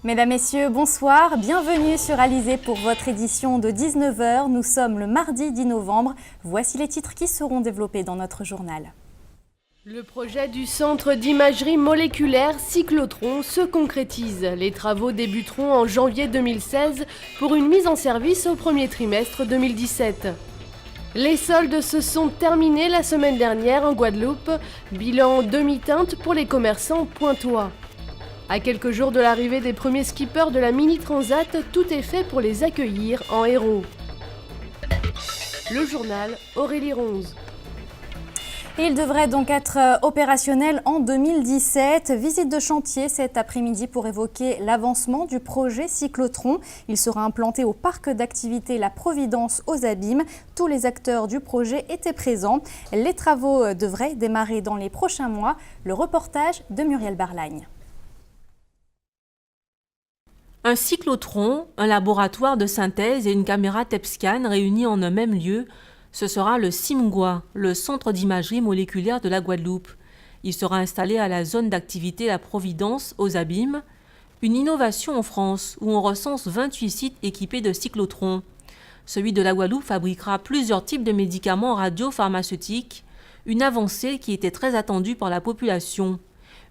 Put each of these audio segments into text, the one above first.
Mesdames, Messieurs, bonsoir. Bienvenue sur Alizé pour votre édition de 19 h. Nous sommes le mardi 10 novembre. Voici les titres qui seront développés dans notre journal. Le projet du centre d'imagerie moléculaire Cyclotron se concrétise. Les travaux débuteront en janvier 2016 pour une mise en service au premier trimestre 2017. Les soldes se sont terminés la semaine dernière en Guadeloupe. Bilan demi-teinte pour les commerçants pointois. À quelques jours de l'arrivée des premiers skippers de la Mini Transat, tout est fait pour les accueillir en héros. Le journal Aurélie Ronze. Il devrait donc être opérationnel en 2017. Visite de chantier cet après-midi pour évoquer l'avancement du projet Cyclotron. Il sera implanté au parc d'activités La Providence aux Abîmes. Tous les acteurs du projet étaient présents. Les travaux devraient démarrer dans les prochains mois. Le reportage de Muriel Barlagne. Un cyclotron, un laboratoire de synthèse et une caméra TEPSCAN réunis en un même lieu, ce sera le CIMGUA, le centre d'imagerie moléculaire de la Guadeloupe. Il sera installé à la zone d'activité La Providence aux Abîmes, une innovation en France où on recense 28 sites équipés de cyclotrons. Celui de la Guadeloupe fabriquera plusieurs types de médicaments radiopharmaceutiques, une avancée qui était très attendue par la population.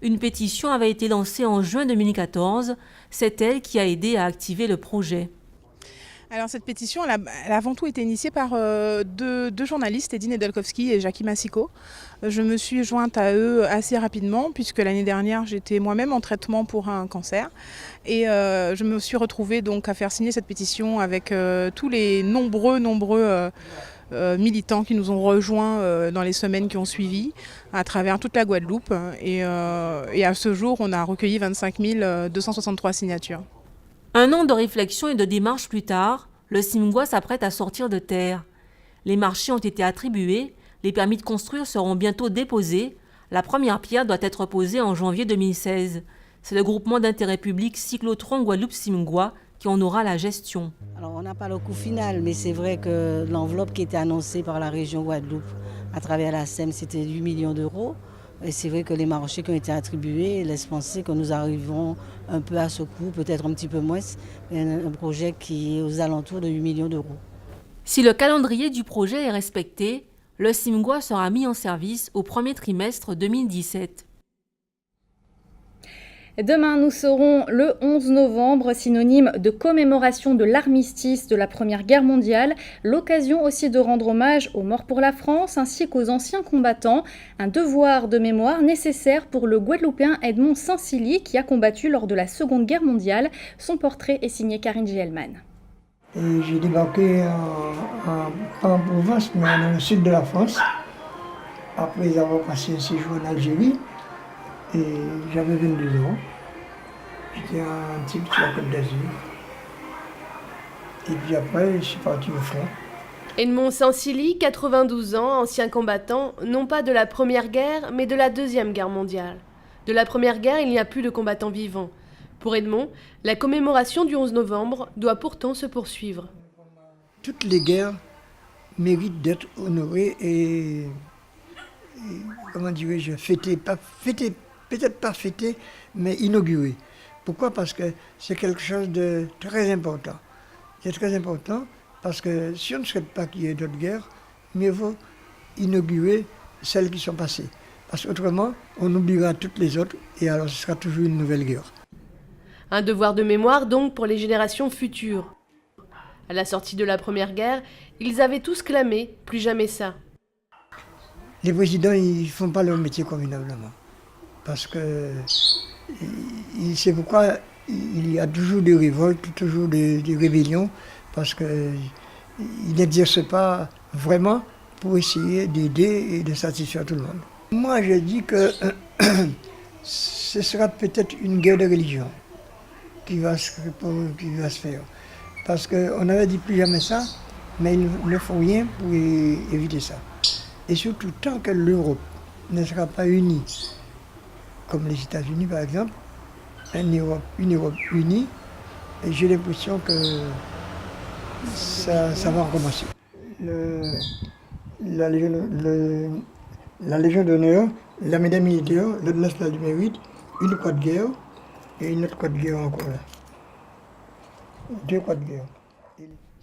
Une pétition avait été lancée en juin 2014. C'est elle qui a aidé à activer le projet. Alors cette pétition, elle a avant tout été initiée par deux journalistes, Edine Edelkowski et Jackie Massico. Je me suis jointe à eux assez rapidement puisque l'année dernière j'étais moi-même en traitement pour un cancer et je me suis retrouvée donc à faire signer cette pétition avec tous les nombreux militants qui nous ont rejoints dans les semaines qui ont suivi à travers toute la Guadeloupe et à ce jour on a recueilli 25 263 signatures. Un an de réflexion et de démarche plus tard, le CIMGUA s'apprête à sortir de terre. Les marchés ont été attribués, les permis de construire seront bientôt déposés, la première pierre doit être posée en janvier 2016. C'est le groupement d'intérêt public Cyclotron Guadeloupe CIMGUA qui en aura la gestion. Alors on n'a pas le coût final, mais c'est vrai que l'enveloppe qui était annoncée par la région Guadeloupe à travers la SEM, c'était 8 millions d'euros. Et c'est vrai que les marchés qui ont été attribués laissent penser que nous arriverons un peu à ce coût, peut-être un petit peu moins, mais un projet qui est aux alentours de 8 millions d'euros. Si le calendrier du projet est respecté, le CIMGUA sera mis en service au premier trimestre 2017. Demain, nous serons le 11 novembre, synonyme de commémoration de l'armistice de la Première Guerre mondiale. L'occasion aussi de rendre hommage aux morts pour la France ainsi qu'aux anciens combattants. Un devoir de mémoire nécessaire pour le Guadeloupéen Edmond Saint-Silly qui a combattu lors de la Seconde Guerre mondiale. Son portrait est signé Karine Gielman. J'ai débarqué pas en Provence, mais dans le sud de la France, après avoir passé un séjour en Algérie. Et j'avais 22 ans. J'étais un type sur la Côte d'Azur. Et puis après, je suis parti au front. Edmond Saint-Silly, 92 ans, ancien combattant, non pas de la Première Guerre, mais de la Deuxième Guerre mondiale. De la Première Guerre, il n'y a plus de combattants vivants. Pour Edmond, la commémoration du 11 novembre doit pourtant se poursuivre. Toutes les guerres méritent d'être honorées et comment dirais-je, fêtées, peut-être pas fêtées, mais inaugurées. Pourquoi ? Parce que c'est quelque chose de très important. C'est très important parce que si on ne souhaite pas qu'il y ait d'autres guerres, mieux vaut inaugurer celles qui sont passées. Parce qu'autrement, on oubliera toutes les autres et alors ce sera toujours une nouvelle guerre. Un devoir de mémoire donc pour les générations futures. À la sortie de la Première Guerre, ils avaient tous clamé « plus jamais ça ». Les présidents, ils ne font pas leur métier convenablement. Parce que c'est pourquoi il y a toujours des révoltes, toujours des rébellions, parce qu'ils n'exercent pas vraiment pour essayer d'aider et de satisfaire tout le monde. Moi, je dis que ce sera peut-être une guerre de religion qui va se faire. Parce qu'on avait dit plus jamais ça, mais ils ne font rien pour éviter ça. Et surtout, tant que l'Europe ne sera pas unie, comme les États-Unis par exemple, une Europe unie, j'ai l'impression que ça va recommencer. La Légion d'honneur, la médaille militaire, l'Atlas du mérite, une croix de guerre et une autre croix de guerre encore là. 2 croix de guerre.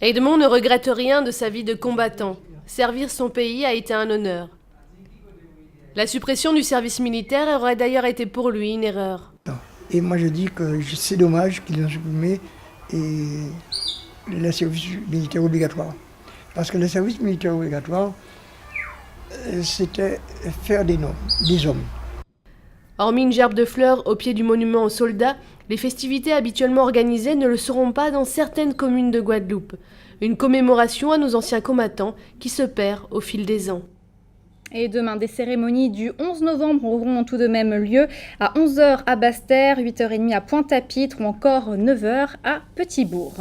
Edmond ne regrette rien de sa vie de combattant. Servir son pays a été un honneur. La suppression du service militaire aurait d'ailleurs été pour lui une erreur. Et moi je dis que c'est dommage qu'ils ont supprimé le service militaire obligatoire. Parce que le service militaire obligatoire, c'était faire des hommes. Hormis une gerbe de fleurs au pied du monument aux soldats, les festivités habituellement organisées ne le seront pas dans certaines communes de Guadeloupe. Une commémoration à nos anciens combattants qui se perd au fil des ans. Et demain, des cérémonies du 11 novembre auront tout de même lieu à 11h à Basse-Terre, 8h30 à Pointe-à-Pitre ou encore 9h à Petit-Bourg.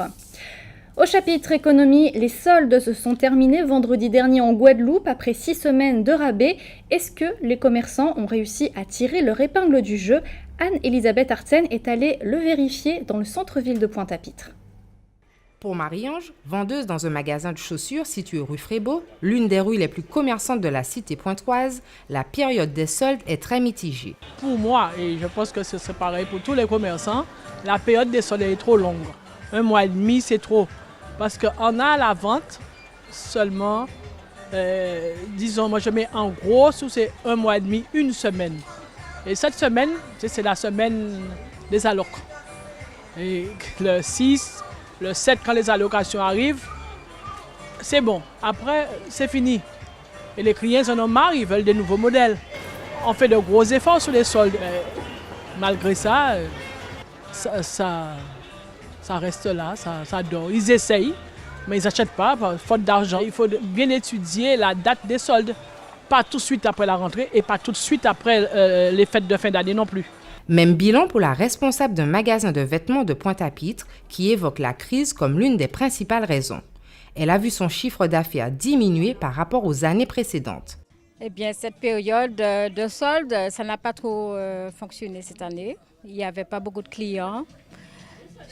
Au chapitre économie, les soldes se sont terminés vendredi dernier en Guadeloupe après 6 semaines de rabais. Est-ce que les commerçants ont réussi à tirer leur épingle du jeu? Anne-Elisabeth Artsen est allée le vérifier dans le centre-ville de Pointe-à-Pitre. Pour Marie-Ange, vendeuse dans un magasin de chaussures situé rue Frébeau, l'une des rues les plus commerçantes de la cité pointoise, la période des soldes est très mitigée. Pour moi, et je pense que ce serait pareil pour tous les commerçants, la période des soldes est trop longue. 1 mois et demi, c'est trop. Parce qu'on a la vente seulement, disons, moi je mets en gros, sous ces 1 mois et demi, 1 semaine. Et cette semaine, c'est la semaine des allocs. Et le 6, le 7, quand les allocations arrivent, c'est bon. Après, c'est fini. Et les clients en ont marre, ils veulent des nouveaux modèles. On fait de gros efforts sur les soldes. Mais malgré ça, ça reste là, ça dort. Ils essayent, mais ils n'achètent pas, faute d'argent. Il faut bien étudier la date des soldes. Pas tout de suite après la rentrée et pas tout de suite après les fêtes de fin d'année non plus. Même bilan pour la responsable d'un magasin de vêtements de Pointe-à-Pitre qui évoque la crise comme l'une des principales raisons. Elle a vu son chiffre d'affaires diminuer par rapport aux années précédentes. Eh bien, cette période de solde, ça n'a pas trop fonctionné cette année. Il n'y avait pas beaucoup de clients.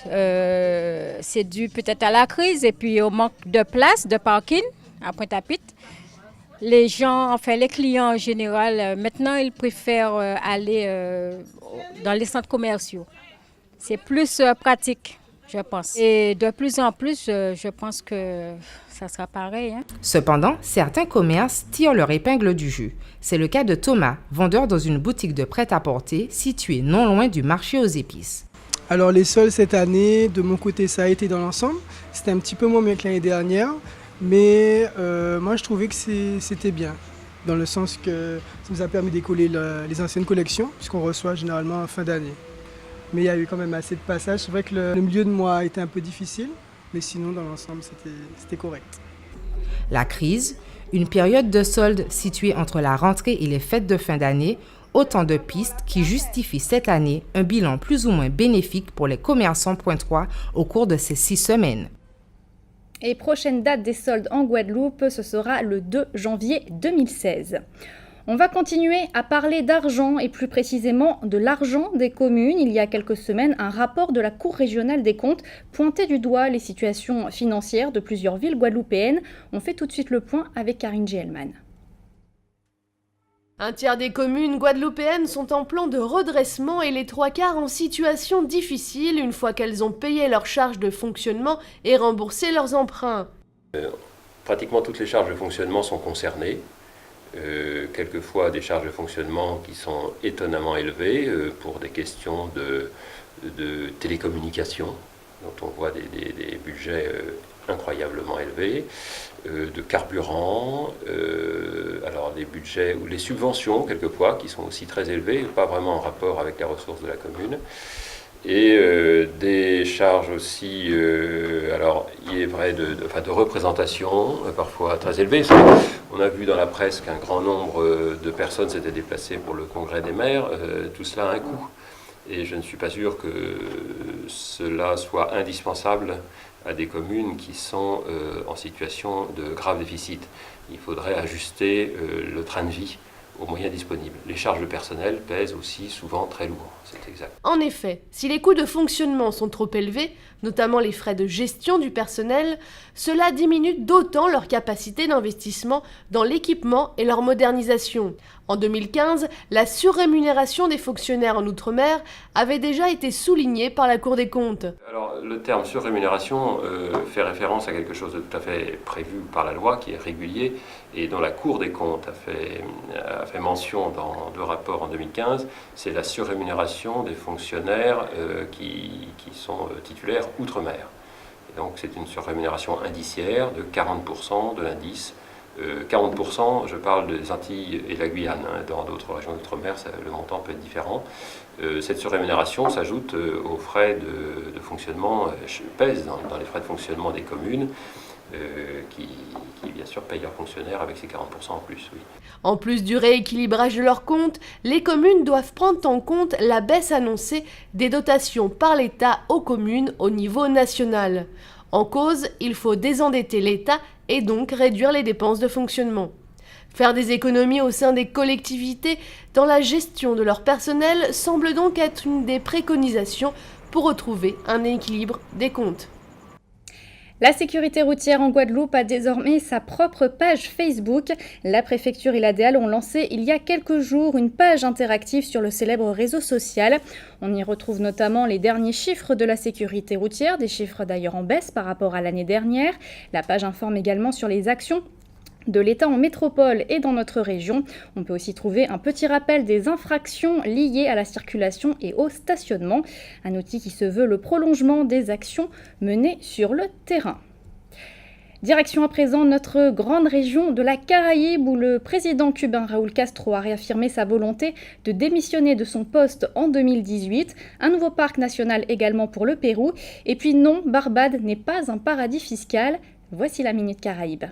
C'est dû peut-être à la crise et puis au manque de place, de parking à Pointe-à-Pitre. Les gens, enfin les clients en général, maintenant ils préfèrent aller dans les centres commerciaux. C'est plus pratique, je pense. Et de plus en plus, je pense que ça sera pareil. Cependant, certains commerces tirent leur épingle du jeu. C'est le cas de Thomas, vendeur dans une boutique de prêt-à-porter située non loin du marché aux épices. Alors les soldes cette année, de mon côté, ça a été dans l'ensemble. C'était un petit peu moins bien que l'année dernière. Mais moi, je trouvais que c'était bien, dans le sens que ça nous a permis d'écouler les anciennes collections, puisqu'on reçoit généralement en fin d'année. Mais il y a eu quand même assez de passages. C'est vrai que le milieu de mois a été un peu difficile, mais sinon, dans l'ensemble, c'était correct. La crise, une période de solde située entre la rentrée et les fêtes de fin d'année, autant de pistes qui justifient cette année un bilan plus ou moins bénéfique pour les commerçants pointois au cours de ces 6 semaines. Et prochaine date des soldes en Guadeloupe, ce sera le 2 janvier 2016. On va continuer à parler d'argent et plus précisément de l'argent des communes. Il y a quelques semaines, un rapport de la Cour régionale des comptes pointait du doigt les situations financières de plusieurs villes guadeloupéennes. On fait tout de suite le point avec Karine Gielman. Un tiers des communes guadeloupéennes sont en plan de redressement et les 3/4 en situation difficile une fois qu'elles ont payé leurs charges de fonctionnement et remboursé leurs emprunts. Pratiquement toutes les charges de fonctionnement sont concernées. Quelquefois des charges de fonctionnement qui sont étonnamment élevées pour des questions de télécommunications, dont on voit des budgets incroyablement élevés, de carburant, alors des budgets ou les subventions quelquefois qui sont aussi très élevées, pas vraiment en rapport avec les ressources de la commune, et des charges aussi, alors il est vrai de représentation parfois très élevées. On a vu dans la presse qu'un grand nombre de personnes s'étaient déplacées pour le congrès des maires, tout cela a un coût. Et je ne suis pas sûr que cela soit indispensable à des communes qui sont en situation de grave déficit. Il faudrait ajuster le train de vie aux moyens disponibles. Les charges de personnel pèsent aussi souvent très lourd, c'est exact. En effet, si les coûts de fonctionnement sont trop élevés, notamment les frais de gestion du personnel, cela diminue d'autant leur capacité d'investissement dans l'équipement et leur modernisation. En 2015, la surrémunération des fonctionnaires en Outre-mer avait déjà été soulignée par la Cour des comptes. Alors, le terme surrémunération fait référence à quelque chose de tout à fait prévu par la loi, qui est régulier, et dont la Cour des comptes a fait mention dans 2 rapports en 2015. C'est la surrémunération des fonctionnaires qui sont titulaires Outre-mer. Et donc c'est une surrémunération indiciaire de 40% de l'indice. 40%, je parle des Antilles et de la Guyane. Dans d'autres régions d'outre-mer, le montant peut être différent. Cette surrémunération s'ajoute aux frais de fonctionnement, pèse dans les frais de fonctionnement des communes, qui bien sûr payent leurs fonctionnaires avec ces 40% en plus. Oui. En plus du rééquilibrage de leurs comptes, les communes doivent prendre en compte la baisse annoncée des dotations par l'État aux communes au niveau national. En cause, il faut désendetter l'État et donc réduire les dépenses de fonctionnement. Faire des économies au sein des collectivités dans la gestion de leur personnel semble donc être une des préconisations pour retrouver un équilibre des comptes. La sécurité routière en Guadeloupe a désormais sa propre page Facebook. La préfecture et l'ADEAL ont lancé il y a quelques jours une page interactive sur le célèbre réseau social. On y retrouve notamment les derniers chiffres de la sécurité routière, des chiffres d'ailleurs en baisse par rapport à l'année dernière. La page informe également sur les actions de l'État en métropole et dans notre région. On peut aussi trouver un petit rappel des infractions liées à la circulation et au stationnement, un outil qui se veut le prolongement des actions menées sur le terrain. Direction à présent notre grande région de la Caraïbe où le président cubain Raúl Castro a réaffirmé sa volonté de démissionner de son poste en 2018. Un nouveau parc national également pour le Pérou. Et puis non, Barbade n'est pas un paradis fiscal. Voici la Minute Caraïbe.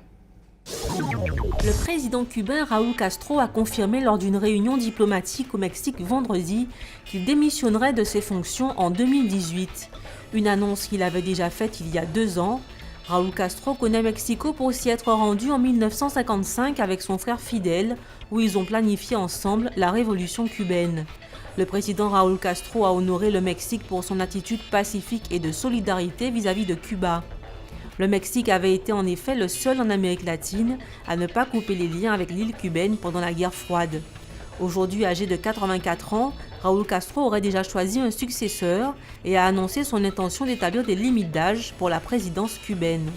Le président cubain Raúl Castro a confirmé lors d'une réunion diplomatique au Mexique vendredi qu'il démissionnerait de ses fonctions en 2018. Une annonce qu'il avait déjà faite il y a 2 ans. Raúl Castro connaît Mexico pour s'y être rendu en 1955 avec son frère Fidel, où ils ont planifié ensemble la révolution cubaine. Le président Raúl Castro a honoré le Mexique pour son attitude pacifique et de solidarité vis-à-vis de Cuba. Le Mexique avait été en effet le seul en Amérique latine à ne pas couper les liens avec l'île cubaine pendant la guerre froide. Aujourd'hui âgé de 84 ans, Raúl Castro aurait déjà choisi un successeur et a annoncé son intention d'établir des limites d'âge pour la présidence cubaine.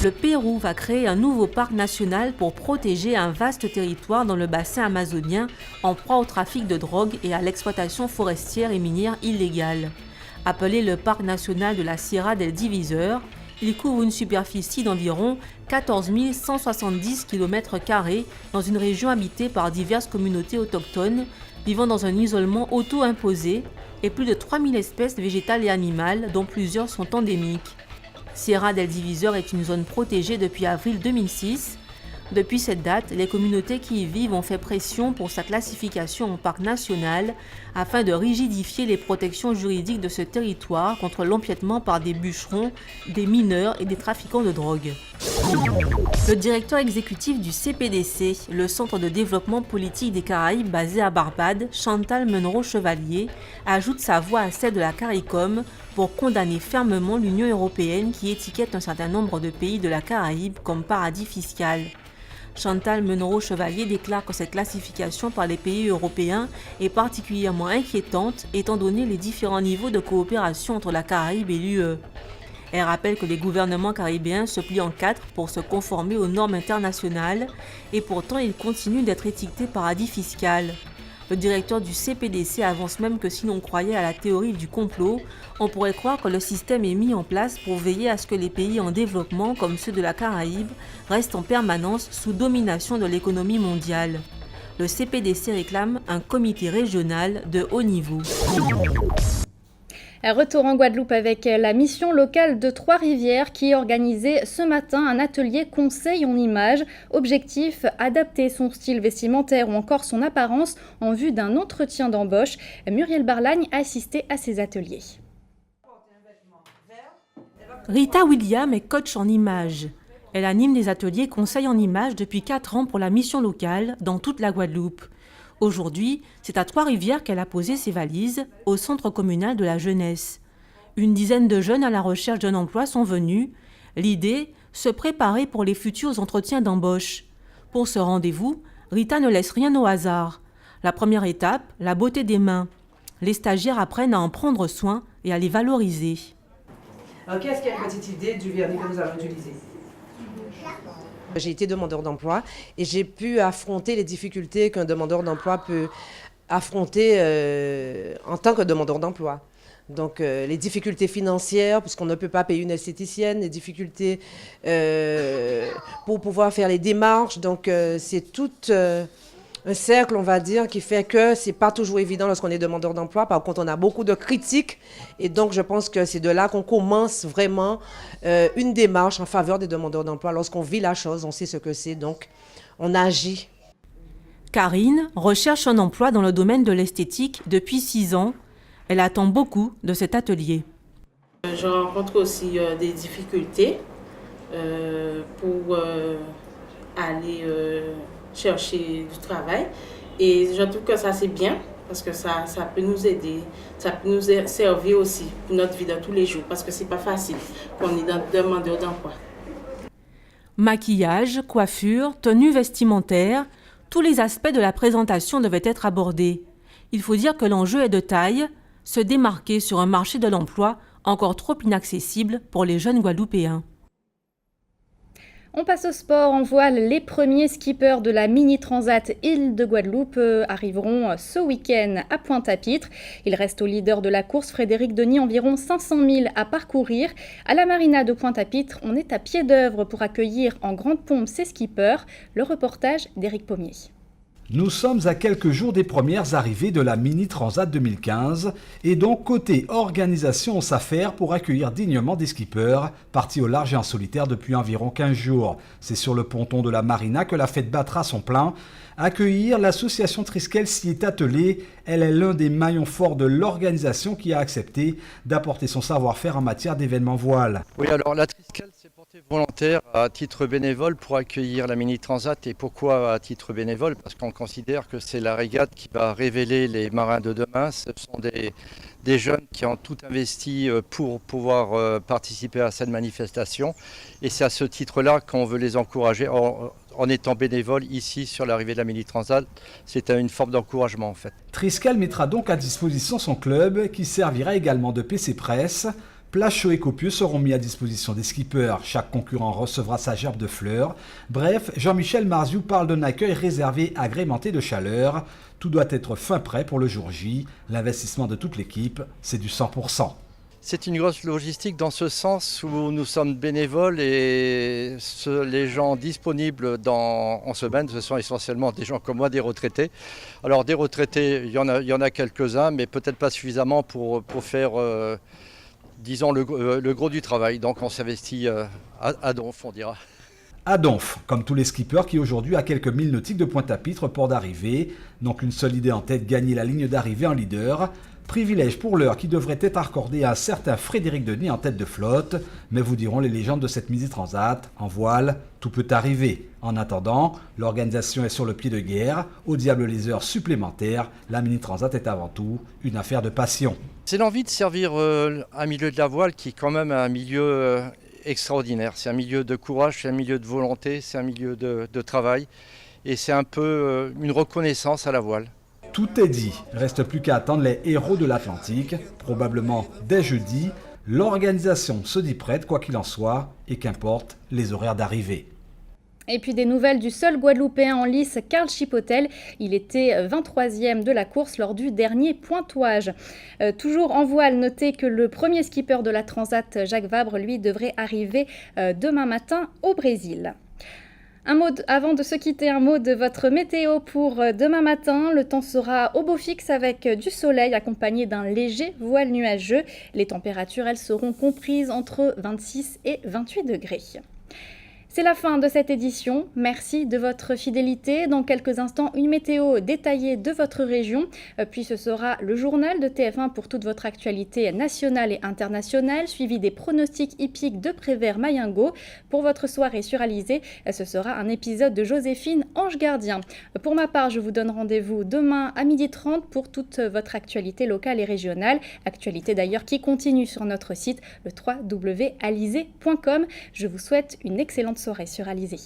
Le Pérou va créer un nouveau parc national pour protéger un vaste territoire dans le bassin amazonien en proie au trafic de drogue et à l'exploitation forestière et minière illégale. Appelé le parc national de la Sierra del Divisor, il couvre une superficie d'environ 14 170 km² dans une région habitée par diverses communautés autochtones vivant dans un isolement auto-imposé et plus de 3000 espèces végétales et animales dont plusieurs sont endémiques. Sierra del Divisor est une zone protégée depuis avril 2006. Depuis cette date, les communautés qui y vivent ont fait pression pour sa classification en parc national afin de rigidifier les protections juridiques de ce territoire contre l'empiètement par des bûcherons, des mineurs et des trafiquants de drogue. Le directeur exécutif du CPDC, le Centre de développement politique des Caraïbes basé à Barbade, Chantal Menro-Chevalier, ajoute sa voix à celle de la CARICOM pour condamner fermement l'Union européenne qui étiquette un certain nombre de pays de la Caraïbe comme paradis fiscal. Chantal Menro-Chevalier déclare que cette classification par les pays européens est particulièrement inquiétante étant donné les différents niveaux de coopération entre la Caraïbe et l'UE. Elle rappelle que les gouvernements caribéens se plient en 4 pour se conformer aux normes internationales et pourtant ils continuent d'être étiquetés paradis fiscal. Le directeur du CPDC avance même que si l'on croyait à la théorie du complot, on pourrait croire que le système est mis en place pour veiller à ce que les pays en développement, comme ceux de la Caraïbe, restent en permanence sous domination de l'économie mondiale. Le CPDC réclame un comité régional de haut niveau. Retour en Guadeloupe avec la mission locale de Trois-Rivières qui organisait ce matin un atelier conseil en images. Objectif, adapter son style vestimentaire ou encore son apparence en vue d'un entretien d'embauche. Muriel Barlagne a assisté à ces ateliers. Rita William est coach en images. Elle anime des ateliers conseil en images depuis 4 ans pour la mission locale dans toute la Guadeloupe. Aujourd'hui, c'est à Trois-Rivières qu'elle a posé ses valises au centre communal de la jeunesse. Une dizaine de jeunes à la recherche d'un emploi sont venus. L'idée, se préparer pour les futurs entretiens d'embauche. Pour ce rendez-vous, Rita ne laisse rien au hasard. La première étape, la beauté des mains. Les stagiaires apprennent à en prendre soin et à les valoriser. Alors, qui est-ce qui a une petite idée du vernis que nous allons utiliser? J'ai été demandeur d'emploi et j'ai pu affronter les difficultés qu'un demandeur d'emploi peut affronter en tant que demandeur d'emploi. Donc les difficultés financières, puisqu'on ne peut pas payer une esthéticienne, les difficultés pour pouvoir faire les démarches. Donc c'est tout un cercle, on va dire, qui fait que c'est pas toujours évident lorsqu'on est demandeur d'emploi. Par contre, on a beaucoup de critiques et donc je pense que c'est de là qu'on commence vraiment une démarche en faveur des demandeurs d'emploi. Lorsqu'on vit la chose, on sait ce que c'est, donc on agit. Karine recherche un emploi dans le domaine de l'esthétique depuis 6 ans. Elle attend beaucoup de cet atelier. Je rencontre aussi des difficultés pour aller chercher du travail et je trouve que ça c'est bien parce que ça peut nous aider, ça peut nous servir aussi pour notre vie de tous les jours parce que c'est pas facile quand on est demandeur d'emploi. Maquillage, coiffure, tenue vestimentaire, tous les aspects de la présentation devaient être abordés. Il faut dire que l'enjeu est de taille, se démarquer sur un marché de l'emploi encore trop inaccessible pour les jeunes Guadeloupéens. On passe au sport en voile. Les premiers skippers de la Mini Transat Île de Guadeloupe arriveront ce week-end à Pointe-à-Pitre. Il reste au leader de la course, Frédéric Denis, environ 500 000 à parcourir. À la marina de Pointe-à-Pitre, on est à pied d'œuvre pour accueillir en grande pompe ces skippers. Le reportage d'Éric Pommier. Nous sommes à quelques jours des premières arrivées de la Mini Transat 2015 et donc côté organisation on s'affaire pour accueillir dignement des skippers partis au large et en solitaire depuis environ 15 jours. C'est sur le ponton de la marina que la fête battra son plein. Accueillir, l'association Triskel s'y est attelée. Elle est l'un des maillons forts de l'organisation qui a accepté d'apporter son savoir-faire en matière d'événements voiles. Oui, alors la Triskel s'est portée volontaire à titre bénévole pour accueillir la Mini Transat. Et pourquoi à titre bénévole? Parce qu'on considère que c'est la régate qui va révéler les marins de demain. Ce sont des jeunes qui ont tout investi pour pouvoir participer à cette manifestation. Et c'est à ce titre-là qu'on veut les encourager. En étant bénévole ici sur l'arrivée de la Mini Transat, c'est une forme d'encouragement en fait. Triskel mettra donc à disposition son club qui servira également de PC presse. Plats chauds et copieux seront mis à disposition des skippers. Chaque concurrent recevra sa gerbe de fleurs. Bref, Jean-Michel Marziou parle d'un accueil réservé agrémenté de chaleur. Tout doit être fin prêt pour le jour J. L'investissement de toute l'équipe, c'est du 100%. C'est une grosse logistique dans ce sens où nous sommes bénévoles et les gens disponibles en semaine, ce sont essentiellement des gens comme moi, des retraités. Alors des retraités, il y en a quelques-uns, mais peut-être pas suffisamment pour faire, disons, le gros du travail. Donc on s'investit à donf, on dira. À Donf, comme tous les skippers qui aujourd'hui à quelques milles nautiques de Pointe-à-Pitre, port d'arrivée, n'ont qu'une seule idée en tête, gagner la ligne d'arrivée en leader. Privilège pour l'heure qui devrait être accordé à un certain Frédéric Denis en tête de flotte, mais vous diront les légendes de cette Mini Transat, en voile, tout peut arriver. En attendant, l'organisation est sur le pied de guerre, au diable les heures supplémentaires, la Mini Transat est avant tout une affaire de passion. C'est l'envie de servir un milieu de la voile qui est quand même un milieu extraordinaire. C'est un milieu de courage, c'est un milieu de volonté, c'est un milieu de travail et c'est un peu une reconnaissance à la voile. Tout est dit, reste plus qu'à attendre les héros de l'Atlantique, probablement dès jeudi. L'organisation se dit prête quoi qu'il en soit et qu'importe les horaires d'arrivée. Et puis des nouvelles du seul Guadeloupéen en lice, Carl Chipotel. Il était 23e de la course lors du dernier pointoage. Toujours en voile, notez que le premier skipper de la Transat, Jacques Vabre, lui, devrait arriver demain matin au Brésil. Avant de se quitter, un mot de votre météo pour demain matin. Le temps sera au beau fixe avec du soleil accompagné d'un léger voile nuageux. Les températures, elles seront comprises entre 26 et 28 degrés. C'est la fin de cette édition. Merci de votre fidélité. Dans quelques instants, une météo détaillée de votre région. Puis ce sera le journal de TF1 pour toute votre actualité nationale et internationale, suivi des pronostics hippiques de Prévert-Mayengo. Pour votre soirée sur Alizé, ce sera un épisode de Joséphine Ange Gardien. Pour ma part, je vous donne rendez-vous demain à 12h30 pour toute votre actualité locale et régionale. Actualité d'ailleurs qui continue sur notre site, le www.alizé.com. Je vous souhaite une excellente soirée sur Alizé.